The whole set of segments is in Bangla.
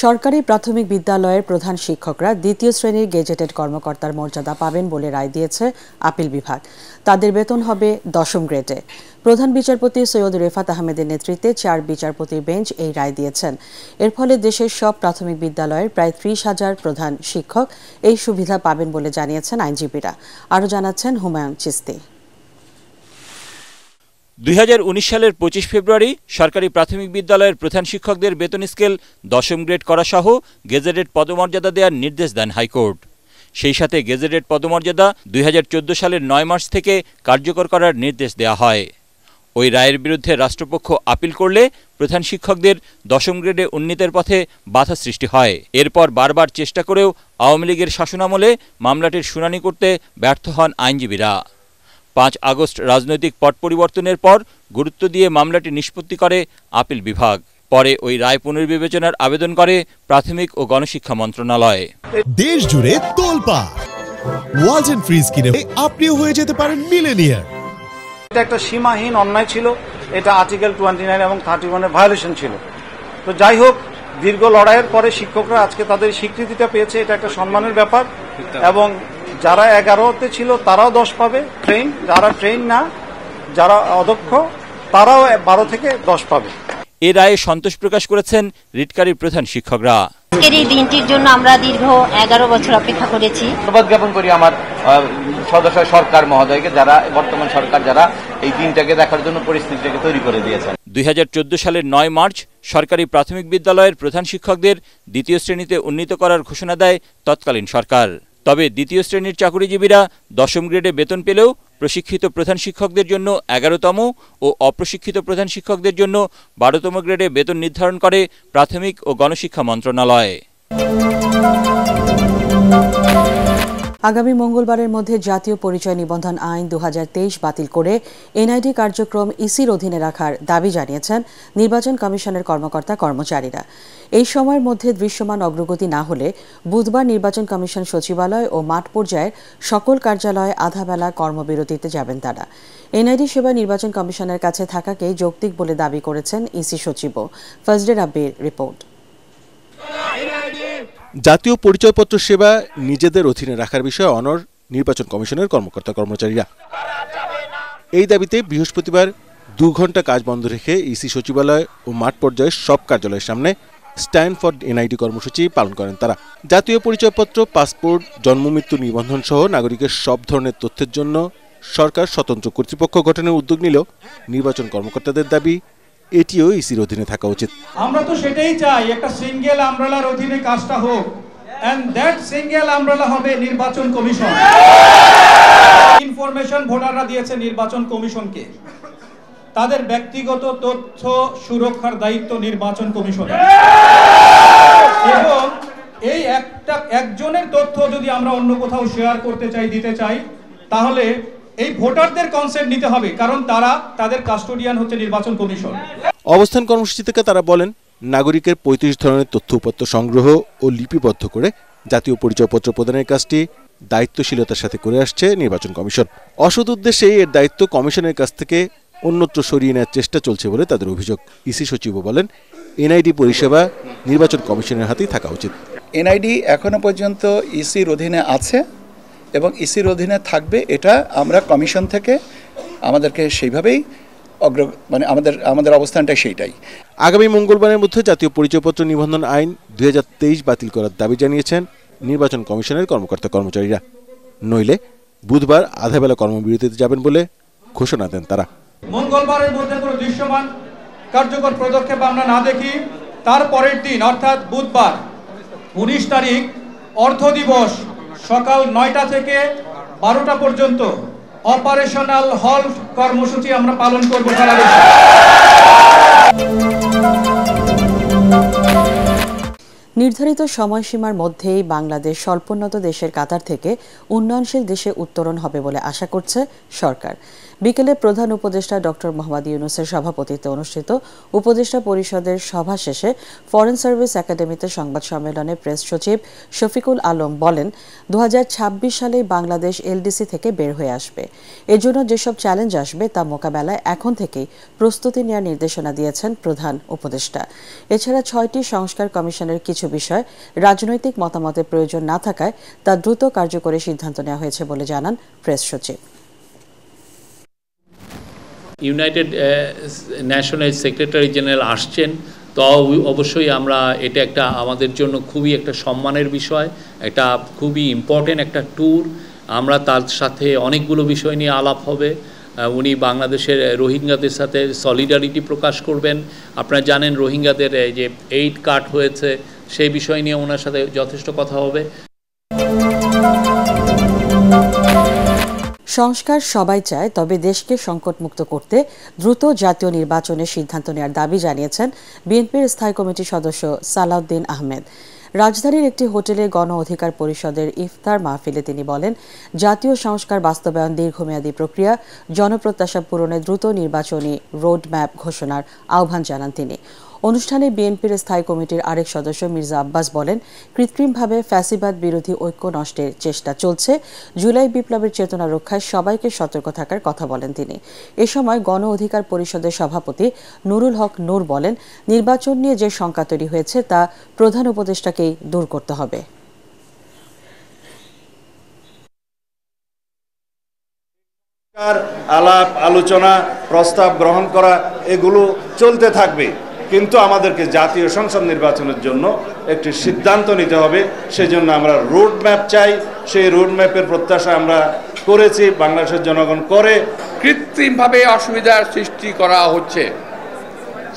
সরকারি প্রাথমিক বিদ্যালয়ের প্রধান শিক্ষকরা দ্বিতীয় শ্রেণীর গেজেটেড কর্মকর্তার মর্যাদা পাবেন বলে রায় দিয়েছে আপিল বিভাগ। তাদের বেতন হবে 10ম গ্রেডে। প্রধান বিচারপতি সৈয়দ রেফাত আহমেদের নেতৃত্বে 4 বিচারপতির বেঞ্চ এই রায় দিয়েছেন। এর ফলে দেশের সব প্রাথমিক বিদ্যালয়ের প্রায় 30,000 প্রধান শিক্ষক এই সুবিধা পাবেন বলে জানিয়েছেন আইনজীবীরা। আরও জানাচ্ছেন হুমায়ুন চিস্তি। 2019 সালের 25 ফেব্রুয়ারি সরকারি প্রাথমিক বিদ্যালয়ের প্রধান শিক্ষকদের বেতন স্কেল 10ম গ্রেড করা সহ গেজেটেড পদমর্যাদা দেওয়ার নির্দেশ দেন হাইকোর্ট। সেই সাথে গেজেটেড পদমর্যাদা 2014 সালের 9 মার্চ থেকে কার্যকর করার নির্দেশ দেওয়া হয়। ওই রায়ের বিরুদ্ধে রাষ্ট্রপক্ষ আপিল করলে প্রধান শিক্ষকদের 10ম গ্রেডে উন্নীতের পথে বাধা সৃষ্টি হয়। এরপর বারবার চেষ্টা করেও আওয়ামী লীগের শাসনামলে মামলাটির শুনানি করতে ব্যর্থ হন আইনজীবীরা। 5 আগস্ট রাজনৈতিক পট পরিবর্তনের পর গুরুত্ব দিয়ে মামলাটি নিষ্পত্তি করে আপিল বিভাগ। পরে ওই রায় পুনর্বিবেচনার আবেদন করে প্রাথমিক ও গণশিক্ষা মন্ত্রণালয়। দেশ জুড়ে তোলপাড় ওয়ালটন ফ্রিজ কিনে আপনিও হয়ে যেতে পারেন মিলেনিয়ার। এটা একটা সীমাহীন অন্যায় ছিল। এটা আর্টিকেল 29 এবং 31 এর ভায়োলেশন ছিল। তো যাই হোক, দীর্ঘ লড়াইয়ের পরে শিক্ষকরা আজকে তাদের স্বীকৃতিটা পেয়েছে। এটা একটা সম্মানের ব্যাপার। এবং যারা 11তে ছিল তারাও 10 পাবে ট্রেন, যারা ট্রেন না, যারা অদক্ষ তারাও 12 থেকে 10 পাবে। এ রায়ে সন্তোষ প্রকাশ করেছেন রিটকারী প্রধান শিক্ষকরা। আজকের এই দিনটির জন্য আমরা দীর্ঘ 11 বছর অপেক্ষা করেছি। ধন্যবাদ জ্ঞাপন করি আমার সদস্য সরকার মহোদয়কে, যারা বর্তমান সরকার যারা এই দিনটাকে দেখার জন্য পরিস্থিতিটাকে তৈরি করে দিয়েছেন। 2014 সালের 9 মার্চ সরকারি প্রাথমিক বিদ্যালয়ের প্রধান শিক্ষকদের দ্বিতীয় শ্রেণীতে উন্নীত করার ঘোষণা দেয় তৎকালীন সরকার। তবে দ্বিতীয় শ্রেণীর চাকুরিজীবীরা 10ম গ্রেডে বেতন পেলেও প্রশিক্ষিত প্রধান শিক্ষকদের জন্য 11তম ও অপ্রশিক্ষিত প্রধান শিক্ষকদের জন্য 12তম গ্রেডে বেতন নির্ধারণ করে প্রাথমিক ও গণশিক্ষা মন্ত্রণালয়। আগামী মঙ্গলবারের মধ্যে জাতীয় পরিচয় নিবন্ধন আইন 2023 বাতিল করে এনআইডি কার্যক্রম ইসির অধীনে রাখার দাবি জানিয়েছেন নির্বাচন কমিশনের কর্মকর্তা কর্মচারীরা। এই সময়ের মধ্যে দৃশ্যমান অগ্রগতি না হলে বুধবার নির্বাচন কমিশন সচিবালয় ও মাঠ পর্যায়ের সকল কার্যালয়ে আধাবেলা কর্মবিরতিতে যাবেন তারা। এনআইডি সেবা নির্বাচন কমিশনের কাছে থাকাকে যৌক্তিক বলে দাবি করেছেন ইসি সচিব। ফজলে রাব্বির রিপোর্ট। জাতীয় পরিচয়পত্র সেবা নিজেদের অধীনে রাখার বিষয়ে অনড় নির্বাচন কমিশনের কর্মকর্তা কর্মচারীরা। এই দাবিতে বৃহস্পতিবার 2 ঘণ্টা কাজ বন্ধ রেখে ইসি সচিবালয় ও মাঠ পর্যায়ের সব কার্যালয়ের সামনে স্ট্যান্ড ফর এনআইডি কর্মসূচি পালন করেন তারা। জাতীয় পরিচয়পত্র, পাসপোর্ট, জন্মমৃত্যু নিবন্ধন সহ নাগরিকের সব ধরনের তথ্যের জন্য সরকার স্বতন্ত্র কর্তৃপক্ষ গঠনের উদ্যোগ নিলেও নির্বাচন কর্মকর্তাদের দাবি এটিও ইসির অধীনে থাকা উচিত। আমরা তো সেটাই চাই, একটা সিঙ্গেল আমব্রেলার অধীনে কাজটা হোক, এন্ড দ্যাট সিঙ্গেল আমব্রেলা হবে নির্বাচন কমিশন। ইনফরমেশন ভোটাররা দিয়েছে নির্বাচন কমিশনকে, তাদের ব্যক্তিগত তথ্য সুরক্ষার দায়িত্ব নির্বাচন কমিশনের। এবং এই একজনের তথ্য যদি আমরা অন্য কোথাও শেয়ার করতে চাই, দিতে চাই, তাহলে এই ভোটারদের কনসেন্ট নিতে হবে, কারণ তাদের কাস্টোডিয়ান হচ্ছে নির্বাচন কমিশন। অবস্থান কর্মসূচি থেকে তারা বলেন, নাগরিকের 35 ধরনের তথ্য উপাত্ত সংগ্রহ ও লিপিবদ্ধ করে জাতীয় পরিচয়পত্র প্রদানের কাজটি দায়িত্বশীলতার সাথে করে আসছে নির্বাচন কমিশন। অসৎ উদ্দেশ্যে এর দায়িত্ব কমিশনের কাছ থেকে অন্যত্র সরিয়ে নেওয়ার চেষ্টা চলছে বলে তাদের অভিযোগ। ইসি সচিব বলেন, এনআইডি পরিষেবা নির্বাচন কমিশনের হাতেই থাকা উচিত। এনআইডি এখনো পর্যন্ত ইসির অধীনে আছে এবং ইসির অধীনে থাকবে, এটা আমরা কমিশন থেকে আমাদেরকে সেইভাবেই আমাদের অবস্থানটা সেইটাই। আগামী মঙ্গলবারের মধ্যে জাতীয় পরিচয়পত্র নিবন্ধন আইন 2023 বাতিল করার দাবি জানিয়েছেন নির্বাচন কমিশনের কর্মকর্তা কর্মচারীরা। নইলে বুধবার আধাবেলা কর্মবিরতিতে যাবেন বলে ঘোষণা দেন তারা। মঙ্গলবারের মধ্যে কোনো দৃশ্যমান কার্যকর পদক্ষেপ আমরা না দেখি, তার পরের দিন অর্থাৎ বুধবার 19 তারিখ অর্থ দিবস সকাল 9টা থেকে 12টা পর্যন্ত অপারেশনাল হল্ট কর্মসূচি আমরা পালন করব সারা দেশে। নির্ধারিত সময়সীমার মধ্যেই বাংলাদেশ স্বল্পোন্নত দেশের কাতার থেকে উন্নয়নশীল দেশে উত্তরণ হবে বলে আশা করছে সরকার। বিকেলে প্রধান উপদেষ্টা ডক্টর মোহাম্মদ ইউনূসের সভাপতিত্বে অনুষ্ঠিত উপদেষ্টা পরিষদের সভা শেষে ফরেন সার্ভিস একাডেমিতে সংবাদ সম্মেলনে প্রেস সচিব শফিকুল আলম বলেন 2026 সালে বাংলাদেশ এলডিসি থেকে বের হয়ে আসবে। এর জন্য যেসব চ্যালেঞ্জ আসবে তা মোকাবেলায় এখন থেকেই প্রস্তুতি নেওয়ার নির্দেশনা দিয়েছেন প্রধান উপদেষ্টা। এছাড়া 6টি সংস্কার কমিশনের কিছু বিষয় রাজনৈতিক মতামতের প্রয়োজন না থাকায় তা দ্রুত কার্যকরী সিদ্ধান্ত নেওয়া হয়েছে বলে জানান প্রেস সচিব। ইউনাইটেড ন্যাশনের সেক্রেটারি জেনারেল আসছেন, তো অবশ্যই আমরা এটা একটা আমাদের জন্য খুবই একটা সম্মানের বিষয়, একটা খুবই ইম্পর্টেন্ট একটা ট্যুর। আমরা তার সাথে অনেকগুলো বিষয় নিয়ে আলাপ হবে। উনি বাংলাদেশের রোহিঙ্গাদের সাথে সলিডারিটি প্রকাশ করবেন। আপনারা জানেন রোহিঙ্গাদের যে 8 কাট হয়েছে সেই বিষয় নিয়ে ওনার সাথে যথেষ্ট কথা হবে। সংস্কার সবাই চায়, তবে দেশকে সংকটমুক্ত করতে দ্রুত জাতীয় নির্বাচনের সিদ্ধান্ত নেওয়ার দাবি জানিয়েছেন বিএনপির স্থায়ী কমিটির সদস্য সালাউদ্দিন আহমেদ। রাজধানীর একটি হোটেলে গণ অধিকার পরিষদের ইফতার মাহফিলে তিনি বলেন, জাতীয় সংস্কার বাস্তবায়ন দীর্ঘমেয়াদী প্রক্রিয়া, জনপ্রত্যাশা পূরণে দ্রুত নির্বাচনী রোডম্যাপ ঘোষণার আহ্বান জানান তিনি। অনুষ্ঠানে বিএনপির স্থায়ী কমিটির আরেক সদস্য মির্জা আব্বাস বলেন, কৃত্রিমভাবে ফ্যাসিবাদ বিরোধী ঐক্য নষ্টের চেষ্টা চলছে। জুলাই বিপ্লবের চেতনা রক্ষায় সবাইকে সতর্ক থাকার কথা বলেন তিনি। এ সময় গণ অধিকার পরিষদের সভাপতি নুরুল হক নূর বলেন, নির্বাচন নিয়ে যে শঙ্কা তৈরি হয়েছে তা প্রধান উপদেষ্টাকেই দূর করতে হবে। আলাপ আলোচনা প্রস্তাব গ্রহণ করা এগুলো চলতে থাকবে, কিন্তু আমাদেরকে জাতীয় সংসদ নির্বাচনের জন্য একটি সিদ্ধান্ত নিতে হবে। সেজন্য আমরা রোড ম্যাপ চাই। সেই রোড ম্যাপের প্রত্যাশা আমরা করেছি, বাংলাদেশের জনগণ করে। কৃত্রিমভাবে অসুবিধার সৃষ্টি করা হচ্ছে,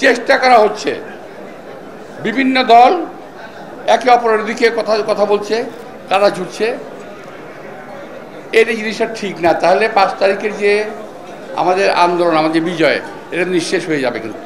চেষ্টা করা হচ্ছে। বিভিন্ন দল একে অপরের দিকে কথা বলছে, কাদা ছুটছে। এই জিনিসটা ঠিক না। তাহলে 5 তারিখের যে আমাদের আন্দোলন, আমাদের বিজয়, এটা নিঃশেষ হয়ে যাবে কিন্তু।